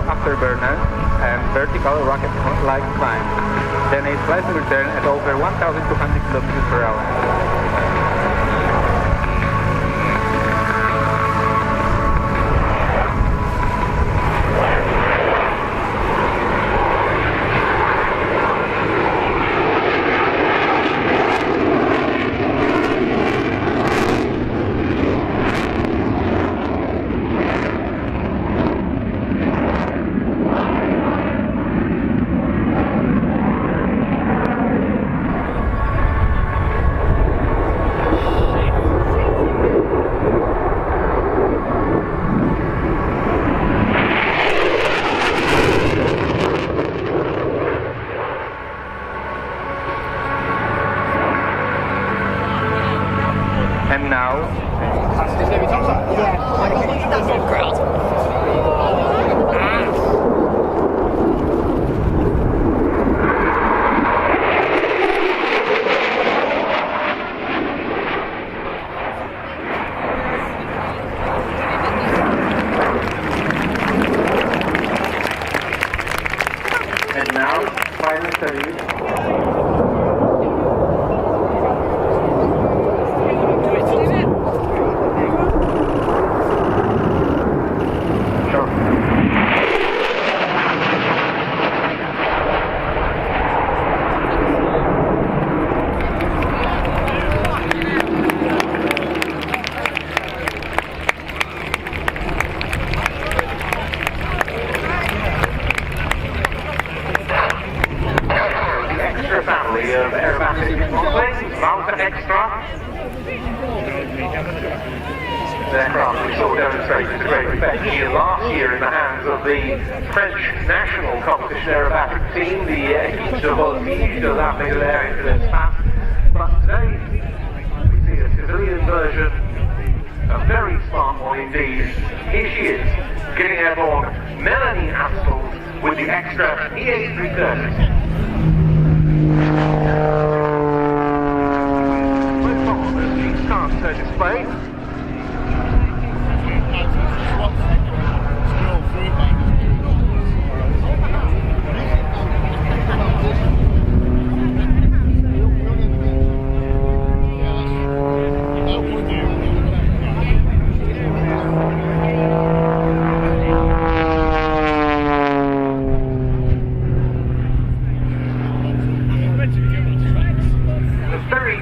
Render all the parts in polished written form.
afterburners and vertical rocket-like climb. Then a flight will return at over 1,200 kilometers per hour. And now, final studies. Family of aerobatic Malta Extra. The aircraft we saw demonstrated to great effect here last year in the hands of the French national competition aerobatic team, the Équipe de Voltige de l'Armée de l'Air et de l'Espace. But today we see a civilian version, a very smart one indeed. Here she is, getting airborne, Melanie Astle with the Extra EA330. She starts her display.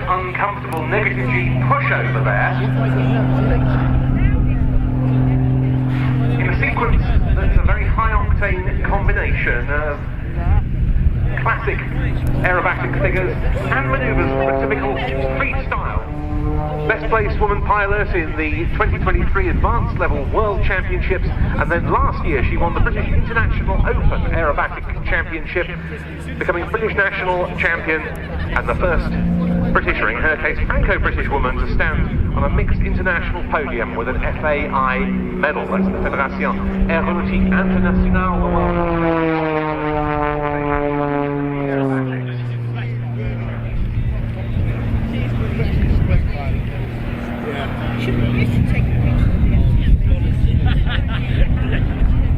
Uncomfortable negative G pushover there in a sequence that's a very high octane combination of classic aerobatic figures and manoeuvres from a typical freestyle. Best placed woman pilot in the 2023 Advanced Level World Championships, and then last year she won the British International Open Aerobatic Championship, becoming British National Champion and the first British, or in her case Franco-British woman, to stand on a mixed international podium with an FAI medal. That's the Fédération Aéronautique Internationale de World.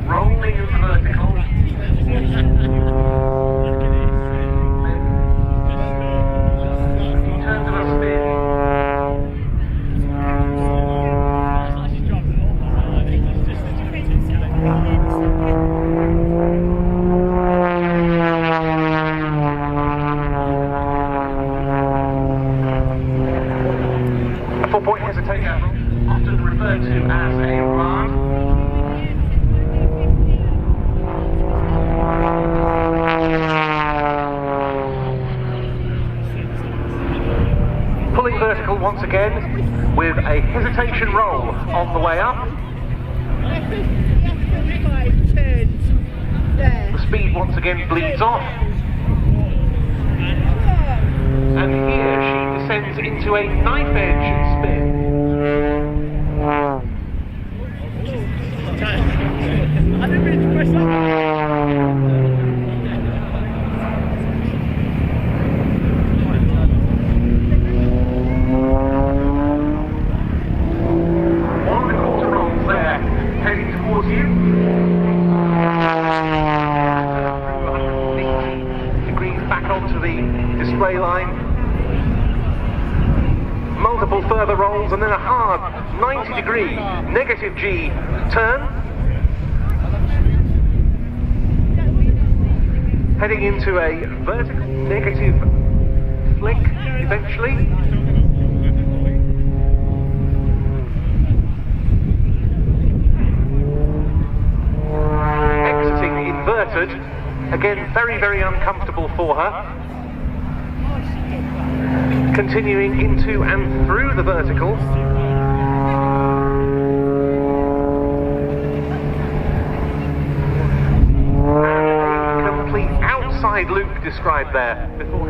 Rolling in vertical. Turn to a spin. A 4-point hesitation, often referred to as a run. Pulling vertical once again, with a hesitation roll on the way up. The speed once again bleeds off. And here she descends into a knife edge spin. One of the quarter rolls there, heading towards you. display line, multiple further rolls, and then a hard 90-degree negative G turn, heading into a vertical negative flick eventually. Exiting inverted, again very, very uncomfortable for her. Continuing into and through the vertical. And a complete outside loop described there before.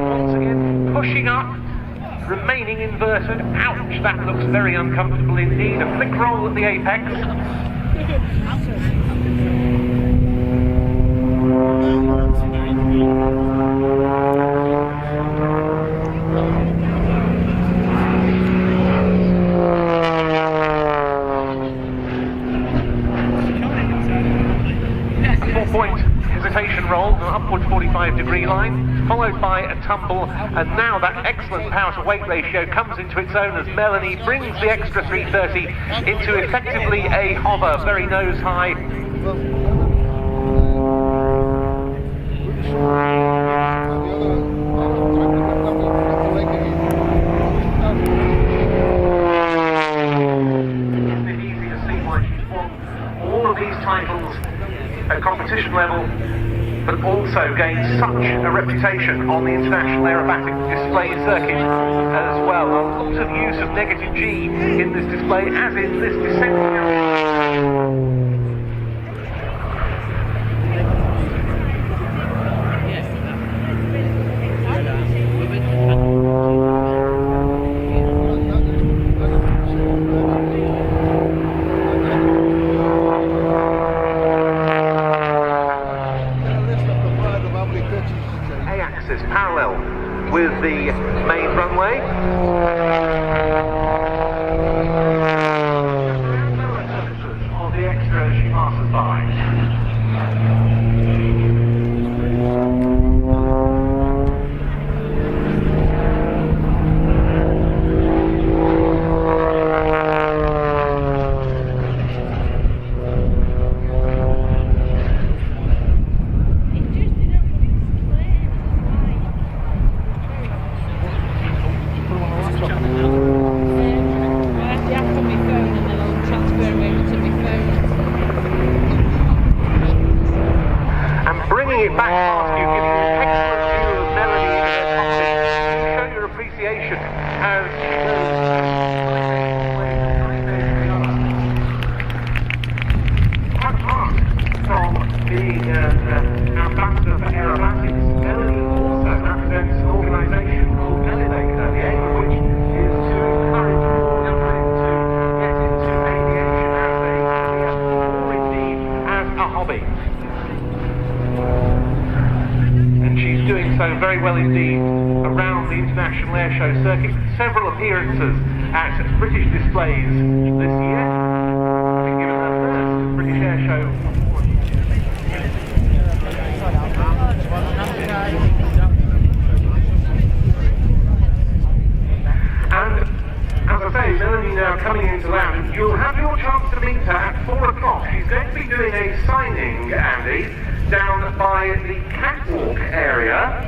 Once again, pushing up, remaining inverted. Ouch, that looks very uncomfortable indeed. A flick roll at the apex. 4-point hesitation roll, an upward 45-degree line, followed by a tumble, and now that excellent power to weight ratio comes into its own as Melanie brings the extra 330 into effectively a hover, very nose high. Isn't it easy to see why she's won all of these titles at competition level, but also gained such a reputation on the International Aerobatic Display Circuit as well. A lot of use of negative G in this display, as in this descending. A-axis parallel with the main runway. Of the extra as she passes by. Bringing it back past you, giving you an excellent view of Melanie in her cockpit. You show your appreciation as she goes quite apart from being an ambassador for aerobatics. Melanie also represents an organisation called Navigator, the aim of which is to encourage more young men to get into aviation as a career, or indeed as a hobby. And she's doing so very well indeed around the International Airshow circuit. Several appearances at British displays this year. Been given her first British Airshow. And as I say, Melanie now coming into land. You'll have your chance to meet her at 4 o'clock. She's going to be doing a signing, Andy, down by the catwalk area.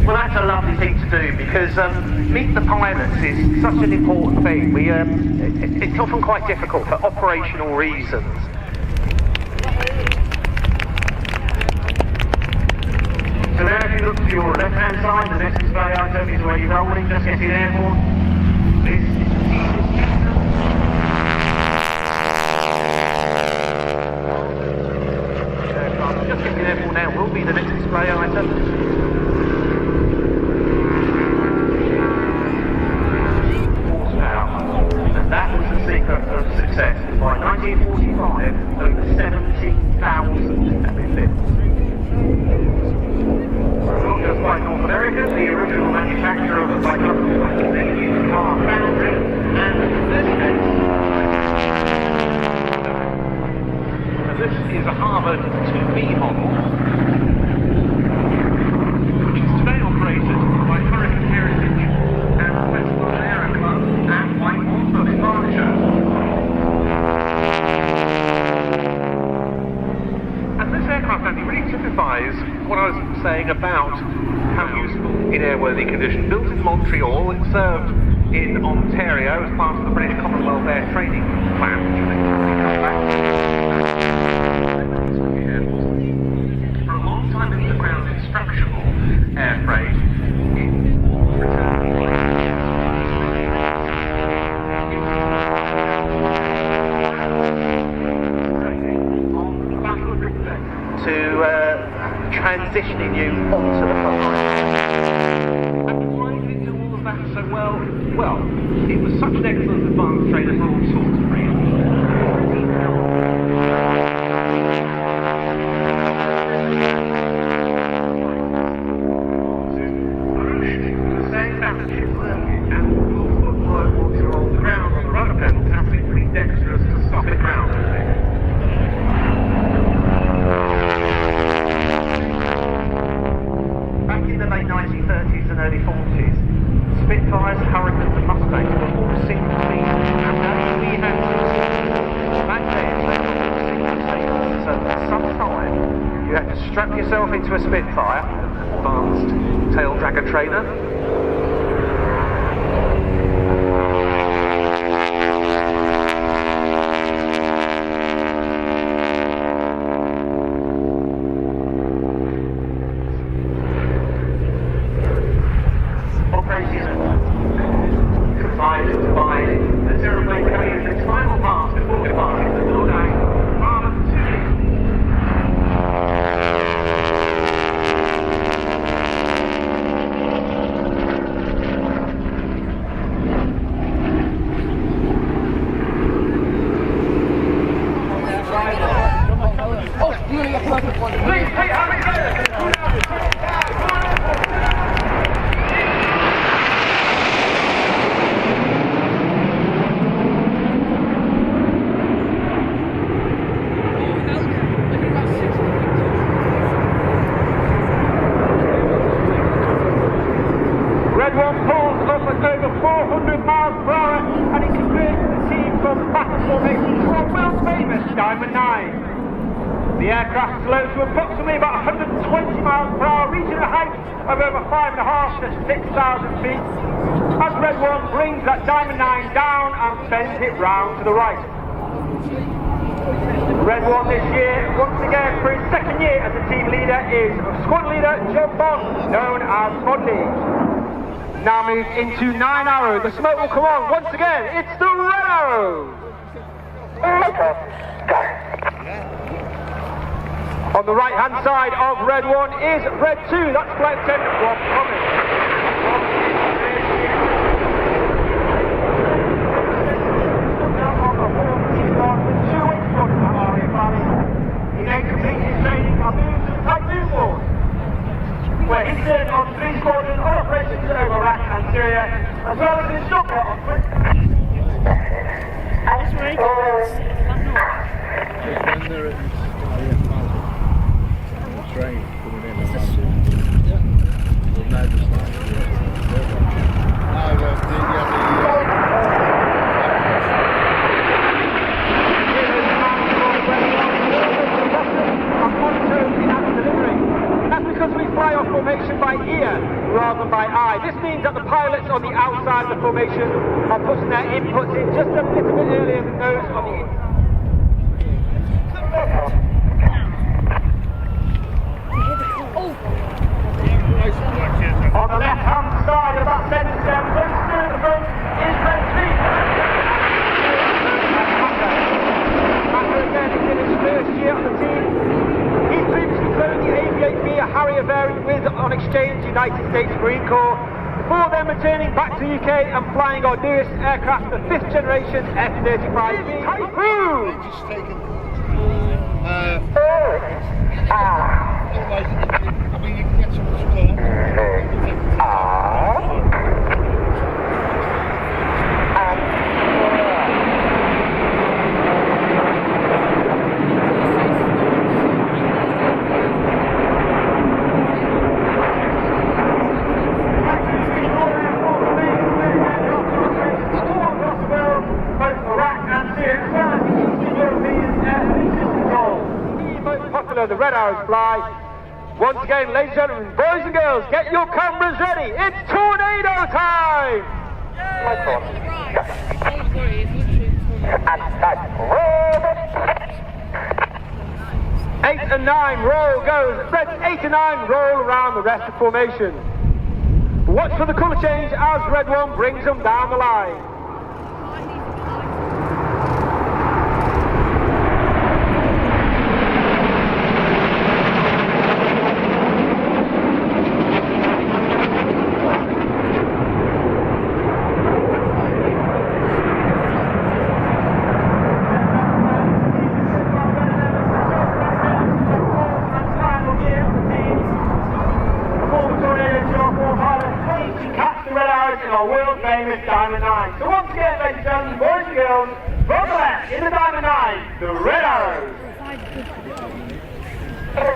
Well, that's a lovely thing to do because meet the pilots is such an important thing. It's often quite difficult for operational reasons. So now if you look to your left-hand side, the next display item is where you're rolling, just getting airborne. This is just getting airborne now will be the next display item. And that was the secret of success. By 1945, over 70,000 have been built. Not just by North America, the original manufacturer this is a Harvard 2B model, which is today operated by Hurricane Heritage and Westland Aero Club and Whitehall Public Partnership. And this aircraft, Andy, really typifies what I was saying about how useful in airworthy condition. Built in Montreal, it served in Ontario as part of the British Commonwealth Air Training Plan, which I think for a long time in the ground instructional air freight. To transitioning you onto the front line. And why did it do all of that so well? Well, it was such an excellent advanced trainer for all sorts of reasons. The same battleship circuit and full footwork once you're on the ground on the rudder pedal has to be pretty dexterous to stop it ground. Back in the late 1930s and early 40s, Spitfires, Hurricanes and Mustangs were all single seat, and we had back then they were all single seat. So for some time you had to strap yourself into a Spitfire, advanced tail dragger trainer. Red One pulls up at over 400 miles per hour and it converts the team from battle formation to a world famous Diamond 9. The aircraft slows to approximately about 120 miles per hour, reaching a height of over 5,500 to 6,000 feet, as Red One brings that Diamond 9 down and bends it round to the right. Red One this year, once again for his second year as a team leader, is squad leader John Bond, known as Bodley. Now moves into 9 Arrow. The smoke will come on once again. It's the Red Arrow. On the right hand side of Red One is Red 2. That's Flight Attendant Rob Thomas. He then completes his training and moves to the Typhoon Force, where he served on 3 squadrons on operations over Iraq and Syria, as well as an instructor on train coming in and we'll know just like That's because we fly off formation by ear rather than by eye. This means that the pilots on the outside of the formation are putting their inputs in just a little bit earlier than those on the inside. On the left hand side of that center stem, close to the front, is Red 3. Matter again is in his first year on the team. He's previously flown the Aviate-B, a Harrier variant with, on exchange, United States Marine Corps, before then returning back to the UK and flying our newest aircraft, the 5th generation F-35B Typhoon. I mean, you can get some popular the Red Arrows fly. Once again, ladies and gentlemen, boys and girls, get your cameras ready. It's tornado time! Eight and 9, roll goes. Red 8 and 9, roll around the rest of formation. Watch for the colour change as red 1 brings them down the line. Diamond 9. So once again, ladies and gentlemen, boys and girls, from the left in the Diamond 9, the Red Arrows. As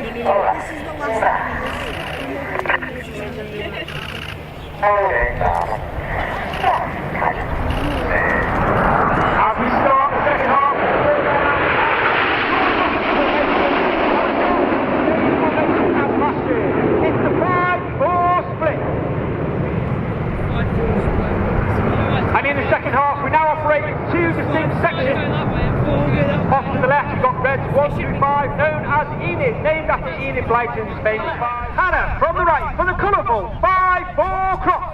we start the second half, it's the 5-4 split. And in the second half, we now operate in 2 distinct sections. Off to the left, we've got reds 1 through 5, known as Enid, named after Enid Blyton's famous 5. Hannah, from the right, for the colourful 5-4 cross.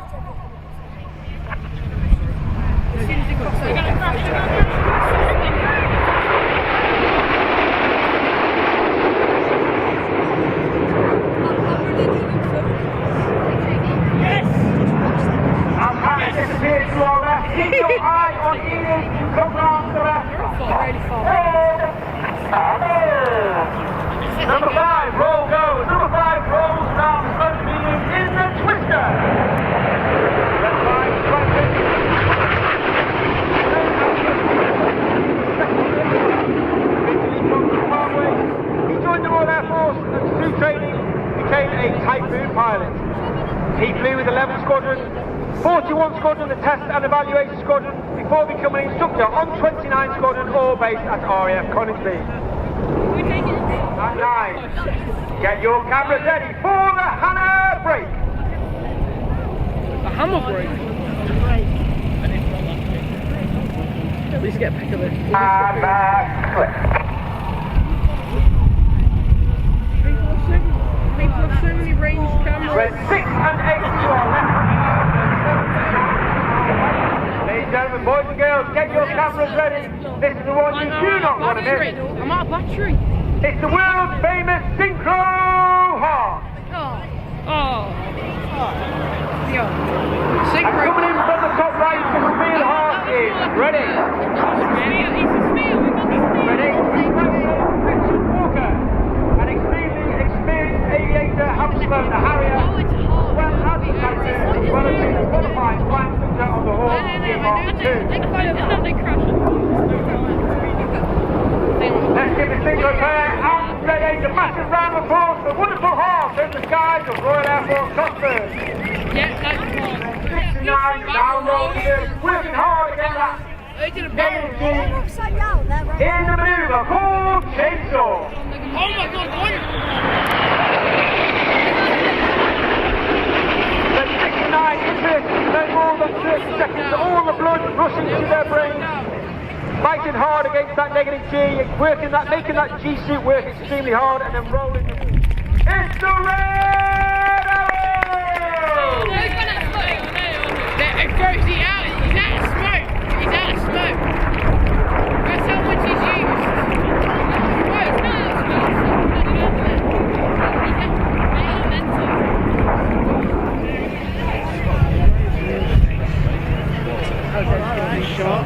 Disappears to our left. Keep your eye on Enid. Come round to the left. Number 5, roll goes. Number 5 rolls round the front of Enid in the twister. Red 5 twisted. He joined the Royal Air Force and through training became a Typhoon pilot. He flew with 11 Squadron, 41 Squadron, the Test and Evaluation Squadron, before becoming an instructor on 29 Squadron, all based at RAF Coningsby. And 9, get your cameras ready for the Hannah break. A hammer break? At least get a pick of it. And back click. People have so many range cameras. Red 6 and 8 to our left. Ladies and gentlemen, boys and girls, get your cameras ready. This is the one you do not want to miss. I'm out of battery. It's the world famous Synchro Heart. Synchro. And coming in from the top right, the Speed Heart is ready. Ready? Richard Walker, an extremely experienced aviator, has flown the Harrier, well as the Typhoon, as well as being a qualified flight instructor on the Hawk Mark II. Let's give the Synchro pair and ready a massive round of applause for wonderful hearts in the skies of Royal Air Force Cosford. Yeah, that's 69 now rolling in, working hard against that negative G in the manoeuvre called Chainsaw. Oh my god, what? The 69 inverted, no more than 30 seconds, all the blood rushing to their brains. Fighting hard against that negative G, working that, making that G suit work extremely hard, and then rolling. It's the Red Arrow! It goes, he's out of smoke. He's out of smoke. That's how much he's used. Well, it's not out of smoke. Okay, shot.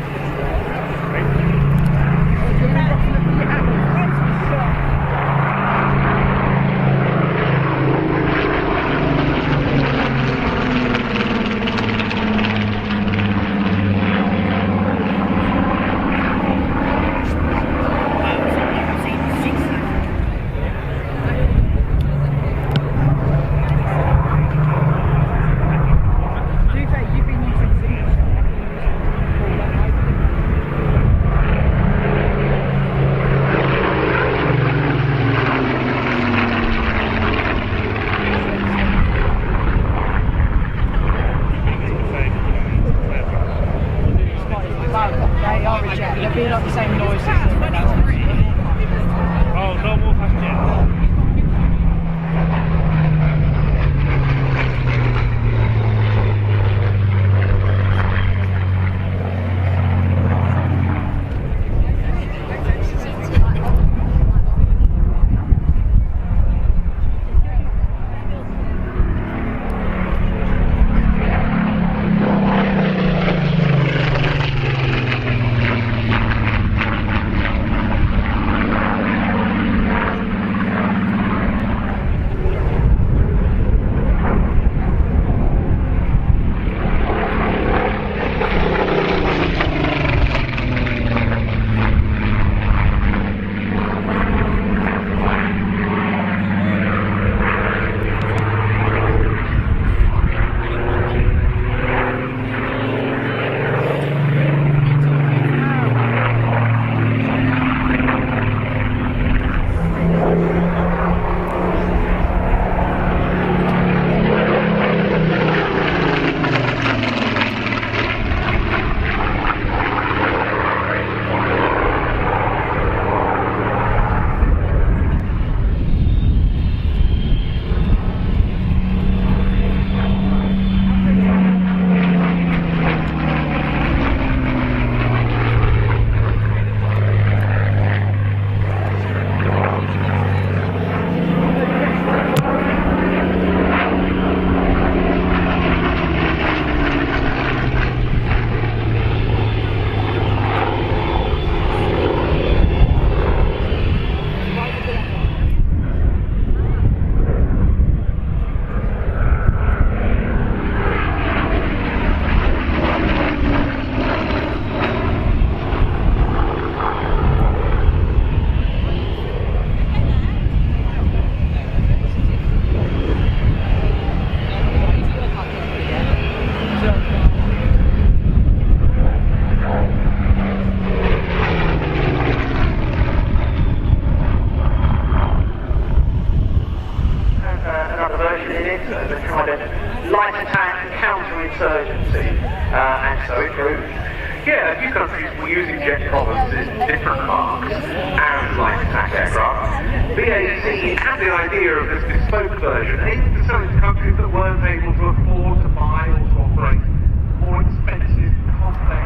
insurgency, and so it proved. Yeah, a few countries were using jet provinces, different marks, and light attack aircraft. BAC had the idea of this bespoke version, aiming to sell it to countries that weren't able to afford to buy or to operate more expensive, complex,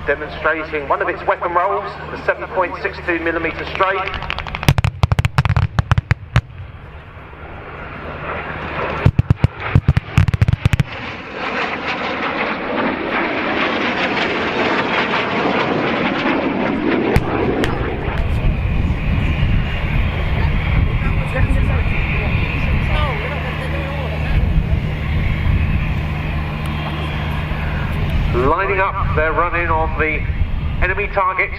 demonstrating one of its weapon rolls, the 7.62mm straight. Lining up, they're running on the enemy target.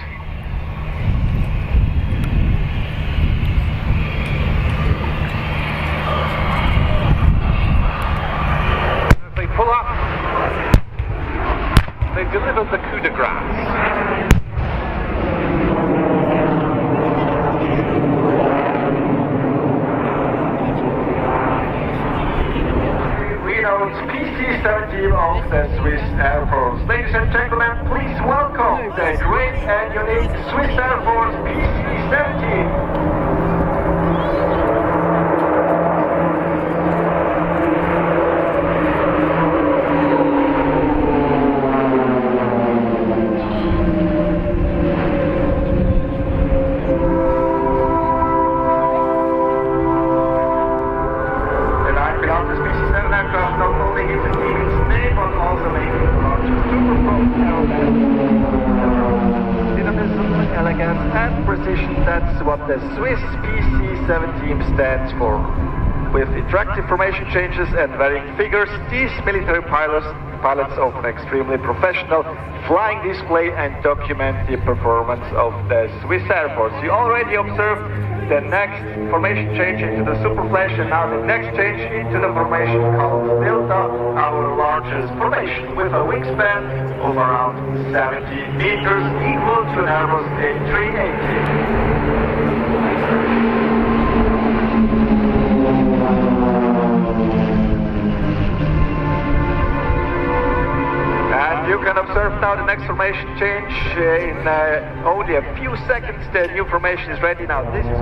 As they pull up, they've delivered the coup de grace. PC-17 of the Swiss Air Force. Ladies and gentlemen, please welcome the great and unique Swiss Air Force PC-17. And precision, that's what the Swiss PC-17 stands for. With interactive formation changes and varying figures, these military pilots offer an extremely professional flying display and document the performance of the Swiss Air Force. You already observed the next formation change into the Super Flash, and now the next change into the formation called Delta, our largest formation, with a wingspan of around 70 meters, equal to an Airbus A380. You can observe now the next formation change in only a few seconds. The new formation is ready now. This is...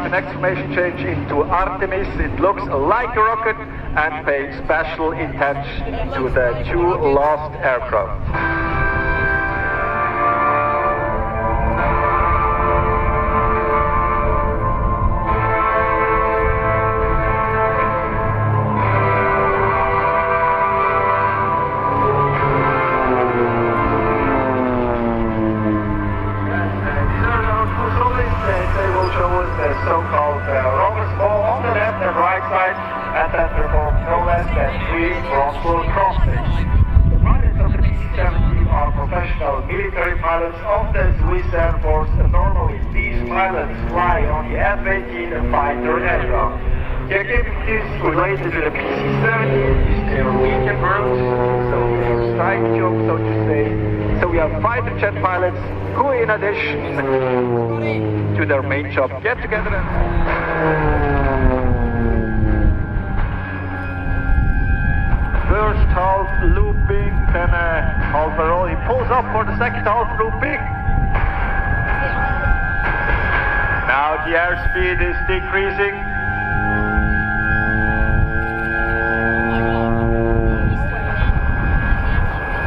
the next formation change into Artemis. It looks like a rocket and pays special attention to the two lost aircraft. So-called rocket ball on the left and right side, and that performs no less than 3 frontal crossings. The pilots of the PC-17 are professional military pilots of the Swiss Air Force, and normally these pilots fly on the F-18 fighter aircraft. The activities related to the PC-17 is their weekend works, so their side job, so to say. So we have fighter jet pilots who, in addition to their main job, get together and... First half looping, then half a roll. He pulls up for the second half looping. Now the airspeed is decreasing.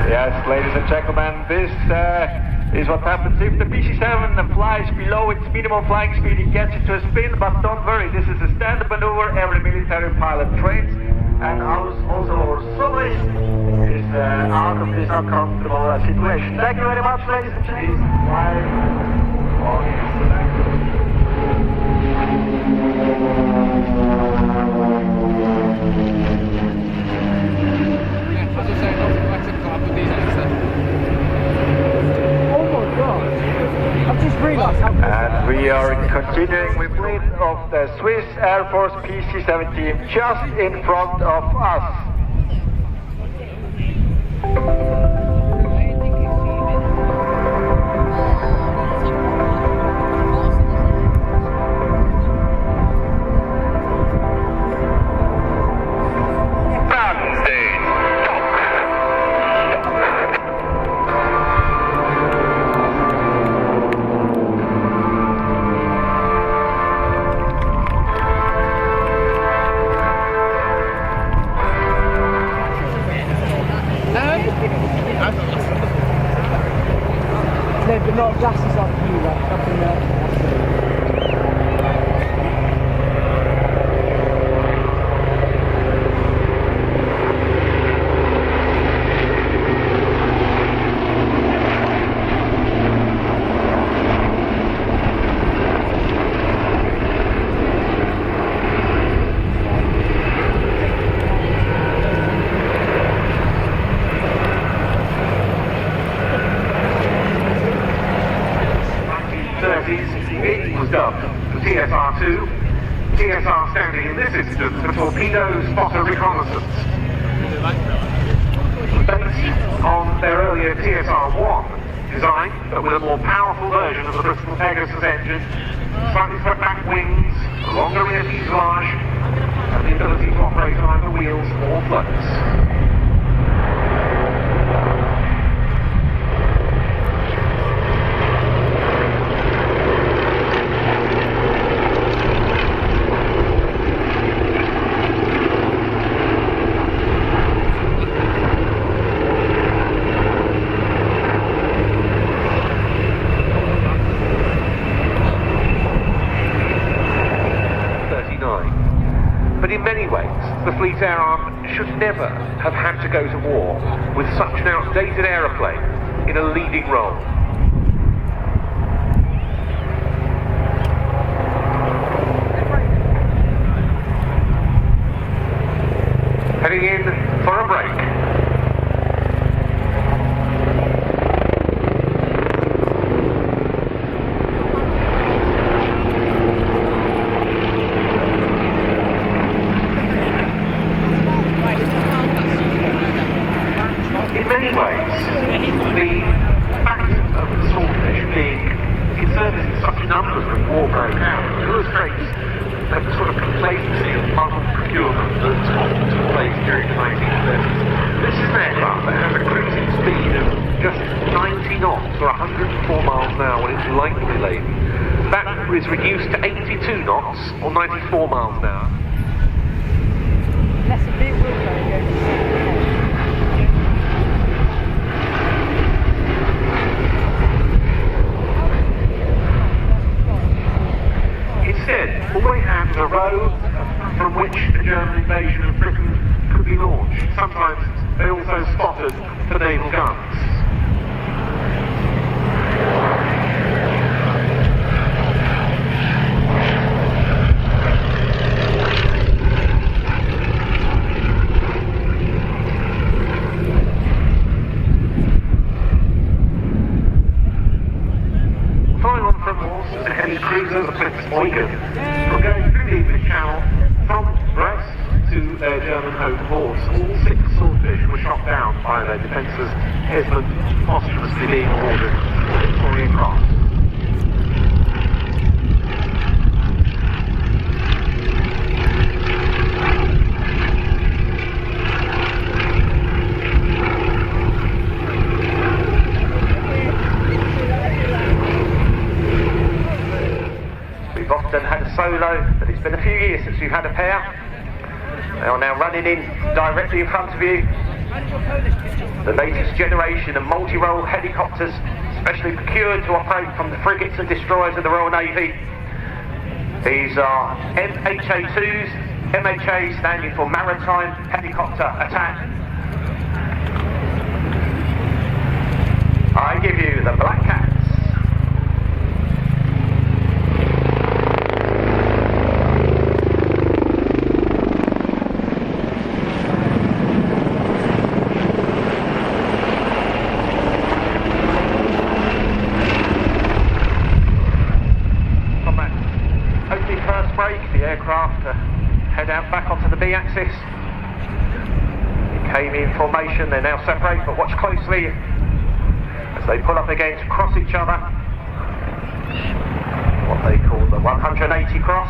Yes, ladies and gentlemen, this is what happens. If the PC-7 flies below its minimum flying speed, it gets into a spin, but don't worry, this is a standard maneuver every military pilot trains, and also our soloist is out of this uncomfortable situation. Thank you very much, ladies and gentlemen. And we are continuing with lead of the Swiss Air Force PC-7 team just in front of us. But not glasses like you, like up in there. It was dubbed the TSR-2. TSR standing in this instance for Torpedo Spotter Reconnaissance. Based on their earlier TSR-1 design, but with a more powerful version of the Bristol Pegasus engine, slightly swept back wings, a longer rear fuselage, and the ability to operate on either wheels or floats. But in many ways, the Fleet Air Arm should never have had to go to war with such an outdated aeroplane in a leading role. Heading in for a break. In many ways, the fact of the Swordfish being in service in such numbers when war broke out illustrates the sort of complacency of modern procurement that took place during the 1930s. This is an aircraft that has a cruising speed of just 90 knots or 104 miles an hour when it's lightly laden. That is reduced to 82 knots or 94 miles an hour. That's a big Instead, all they had was a road from which the German invasion of Britain could be launched. Sometimes they also spotted the naval guns. Flying on from Horse is a heavy cruiser, the Flixbeugen. We're going through the English Channel from Brest to their German home ports. All 6 Swordfish were shot down by their defences, Esmond posthumously being awarded the Victoria Cross. We've often had a solo, but it's been a few years since we've had a pair. They are now running in directly in front of you. The latest generation of multi-role helicopters specially procured to operate from the frigates and destroyers of the Royal Navy. These are MHA-2s, MHA standing for Maritime Helicopter Attack. I give you the Black Cats. The aircraft head out back onto the B axis. It came in formation, they now separate, but watch closely as they pull up again to cross each other. What they call the 180 cross.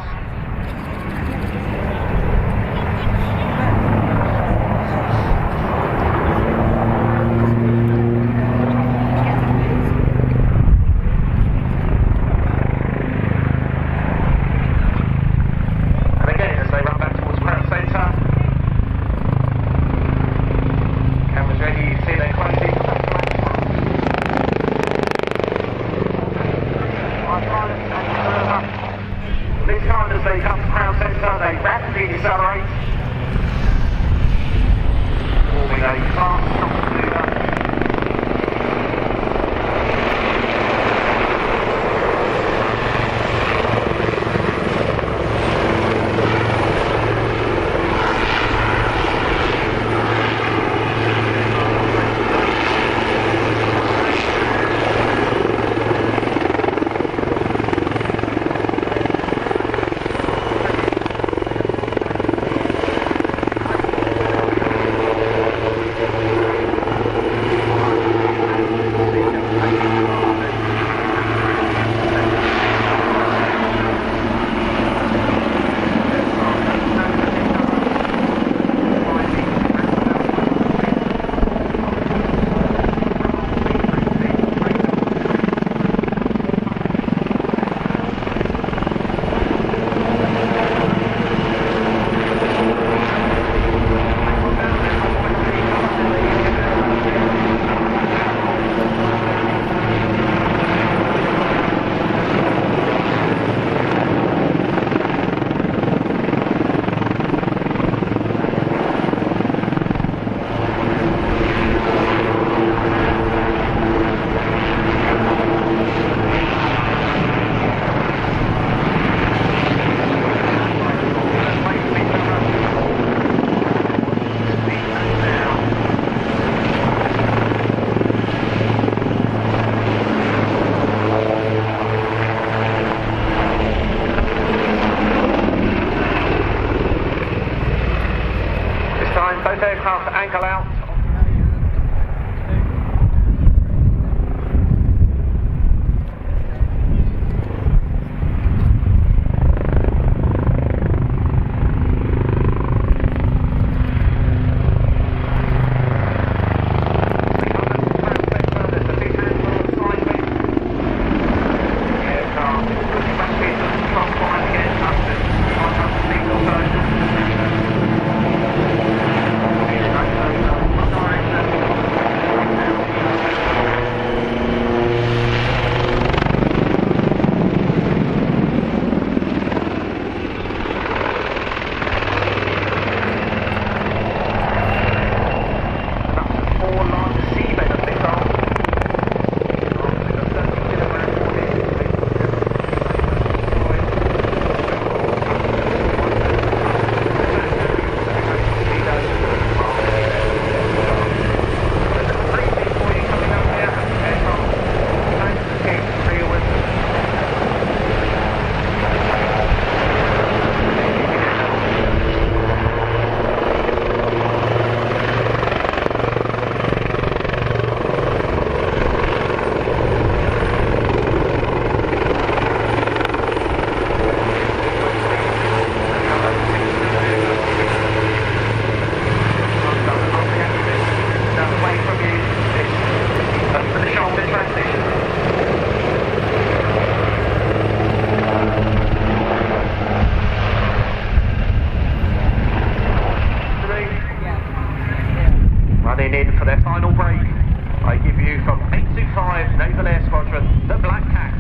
Fusilier Squadron, the Black Cats.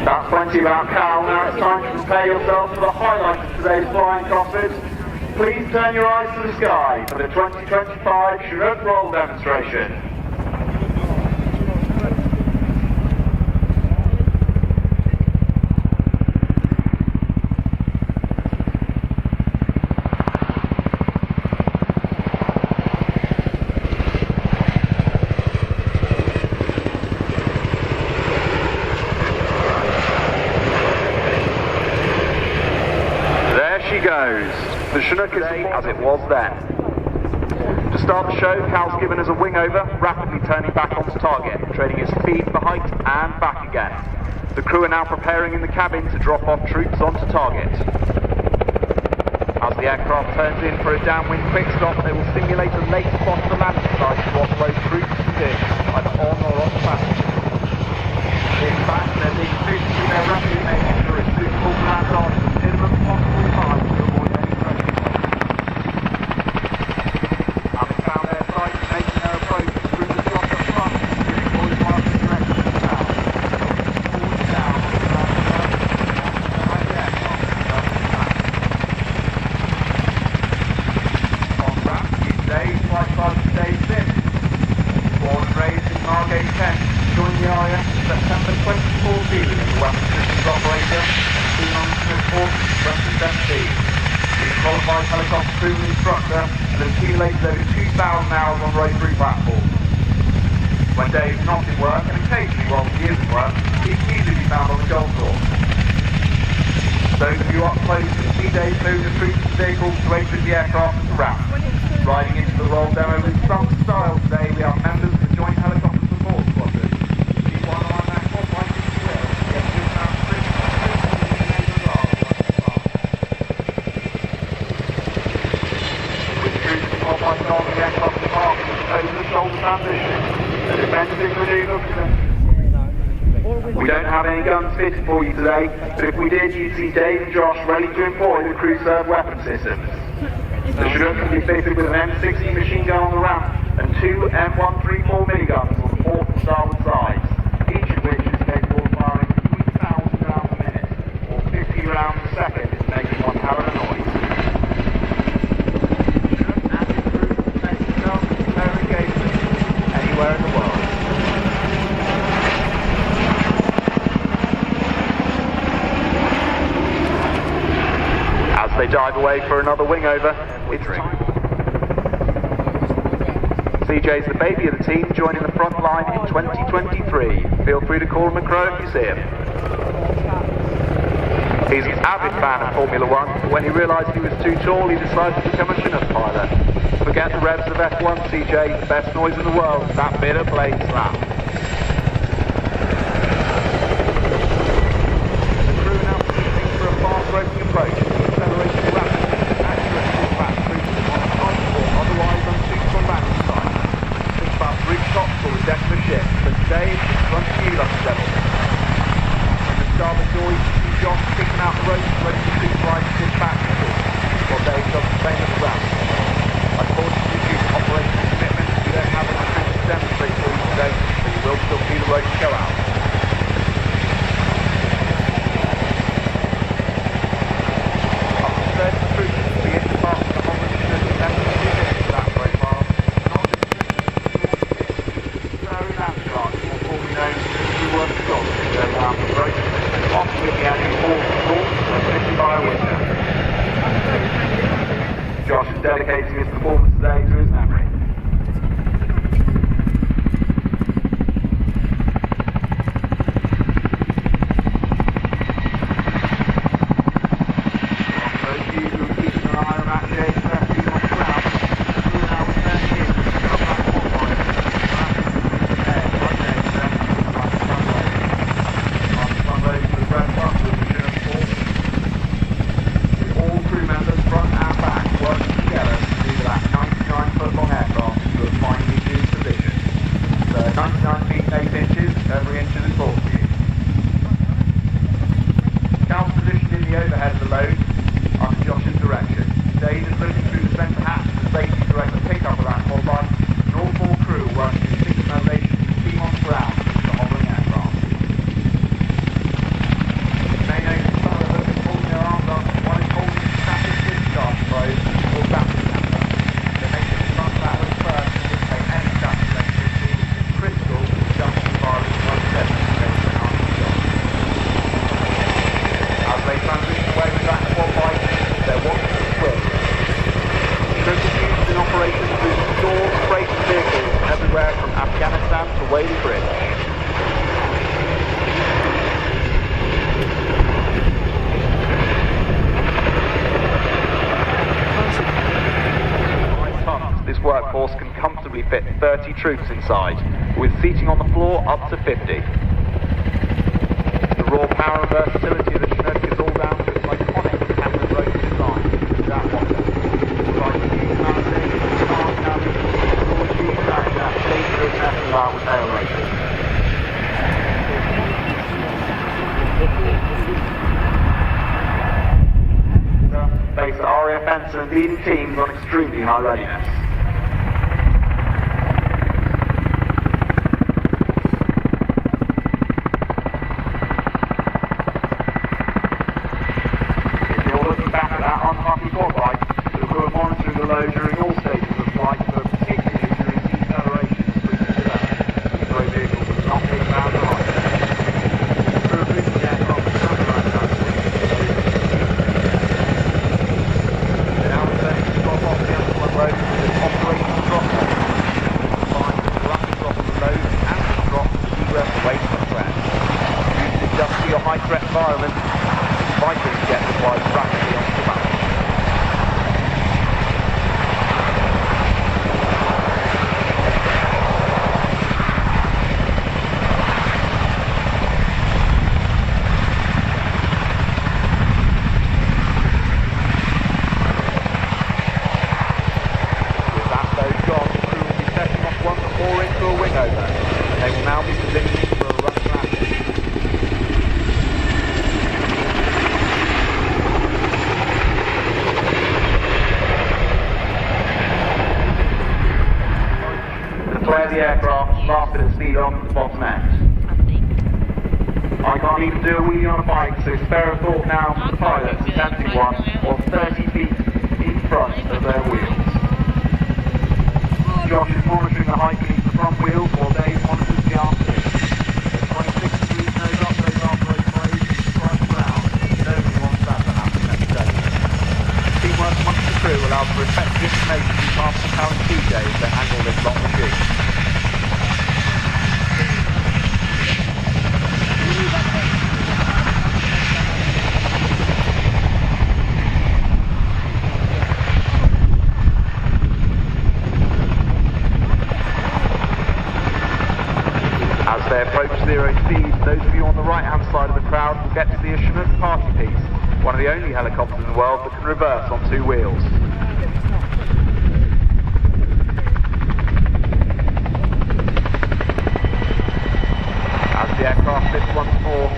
That's plenty about Cal. Now it's time to prepare yourself for the highlight of today's flying Cosford. Please turn your eyes to the sky for the 2025 Chinook Roll demonstration. She goes. The Chinook is today as it was then. To start the show, Cal's given us a wing over, rapidly turning back onto target, trading his speed for height and back again. The crew are now preparing in the cabin to drop off troops onto target. As the aircraft turns in for a downwind quick stop, they will simulate a late spot at the landing site to offload troops and goods, either on or off passengers. In fact, they're being fitted to their rapidly making sure it's suitable to land on minimum possible time to avoid any pressure. Having found their sight and making their approach through the drop up front, the boys mark the direction of the town. Forward down on the ground behind the aircraft on RAF, today's flight sergeant Dave Sims. Born and raised in Margate, Kent, joined the area September 2014 as a weapons systems operator. He's a qualified helicopter crewman instructor and has accumulated over 2,000 hours on rotary platforms. When Dave's not in work, and occasionally whilst he is in work, he can easily be found on the golf course. Those of you up close can see Dave move the troops and vehicles to exit the aircraft at the ramp. Riding into the roll demo with some style today, we are members of the Joint Helicopter Support Squadron. She's one of our national fighting heroes. We don't have any guns fitted for you today, but if we did, you'd see Dave and Josh ready to employ the crew-served weapon systems. The Chinook can be fitted with an M60 machine gun on the ramp and two M134 miniguns on the port and starboard sides, each of which is capable of firing 3,000 rounds a minute, or 50 rounds a second, making one hell of a noise. Anywhere in the world. As they dive away for another wing over, it's time. CJ's the baby of the team, joining the front line in 2023. Feel free to call him a crow if you see him. He's an avid fan of Formula One, but when he realised he was too tall, he decided to become a Chinook pilot. Forget the revs of F1, CJ. The best noise in the world is that bit of blade slap. The crew now positioning for a fast braking approach, accelerating rapidly, accurate pullback through the transport, otherwise unsuitable landing site. Think about rooftop for the deck of a ship, but today it's in front of you, lucky devil. From the starboard door, you can see Josh kicking out the ropes, ready to supervise his back while Dave does the same at the ramp. Unfortunately, due to operational commitment, we don't have an crew to demonstrate for you today, but you will still see the ropes go out. Up to 30 troops will be embarking upon the Chinook in less than 2 minutes for that profile. Not just very landmark, more formally known as the work job, go around the rope, often with the annual force and fitted by a window. Josh is dedicating his performance today to his memory. Those of you who are keeping an eye on that J30 on the ground, we're now turning in with the back hotline. Sunday to the red bus with the Chinook force. With all crew members front and back working together to do that 99-foot long aircraft to a finely tuned position. So 99 feet 8 inches, every inch is important for you. Cal fit 30 troops inside, with seating on the floor up to 50. The raw power and versatility of the Chinook is all down to its iconic Camden Road design. That one. Provides a huge amount of safety, smart cabin, and all achieved that dangerous SLR with tail racing. Base the RAF and leading teams on extremely high readiness. If you're looking back at that unhappy quad bike, the crew are monitoring the load during all stages of flight, but particularly during deceleration through the the road vehicles will not be allowed to ride. The crew of the aircraft will stand around that swing. Road with operational drop-off, combined with rapid drop on the load and the drop to de-rest away from the ground. Used to adjust to your high-threat environment, fighting jet applies rapidly onto the map. The aircraft blasted at speed on the bottom end. I can't even do a wheelie on a bike, so spare a thought now for the pilots attempting one or 30 feet in front of their wheels. Josh is monitoring the height beneath the front wheels while Dave monitors the arm too. At 26 degrees nose up, those arm brakes raised and strike ground. Nobody wants that to happen next day. Teamwork amongst the crew allows for effective information to pass the current TJ as they handle this long machine. As they approach zero speed, those of you on the right-hand side of the crowd will get to see a Chinook party piece, one of the only helicopters in the world that can reverse on two wheels. As the aircraft lifts once more,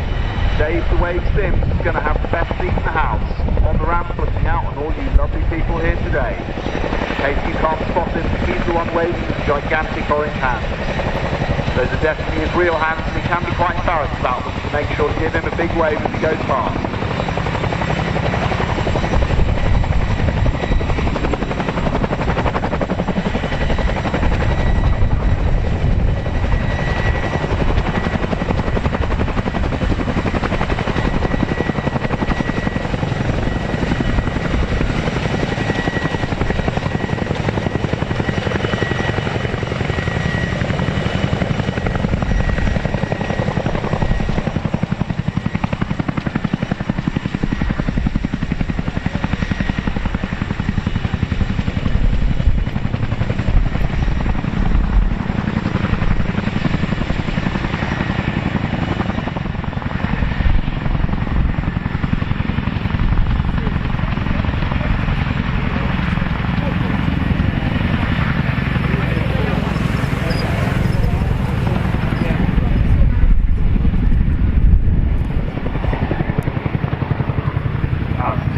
Dave the Wave Sims is going to have the best seat in the house, on the ramp looking out on all you lovely people here today. In case you can't spot him, he's the one waving with gigantic orange hands. Those are definitely his real hands, and he can be quite embarrassed about them, so make sure to give him a big wave as he goes past.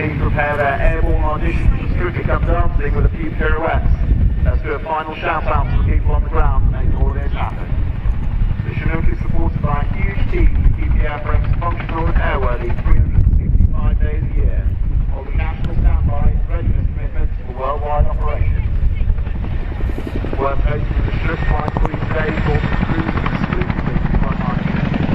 Prepare their airborne audition for Scrooge Come Dancing with a few pirouettes. Let's do a final shout out to the people on the ground to make all this happen. The Chinook is supported by a huge team to keep the airframes functional and airworthy 365 days a year, holding national standby and readiness commitments for worldwide operations. Worth noting that the Chinook flight for these days will be cruised exclusively to frontline units.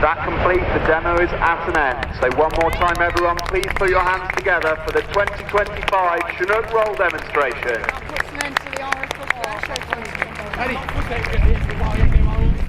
That completes, the demo is at an end. So one more time everyone, please put your hands together for the 2025 Chinook Roll demonstration.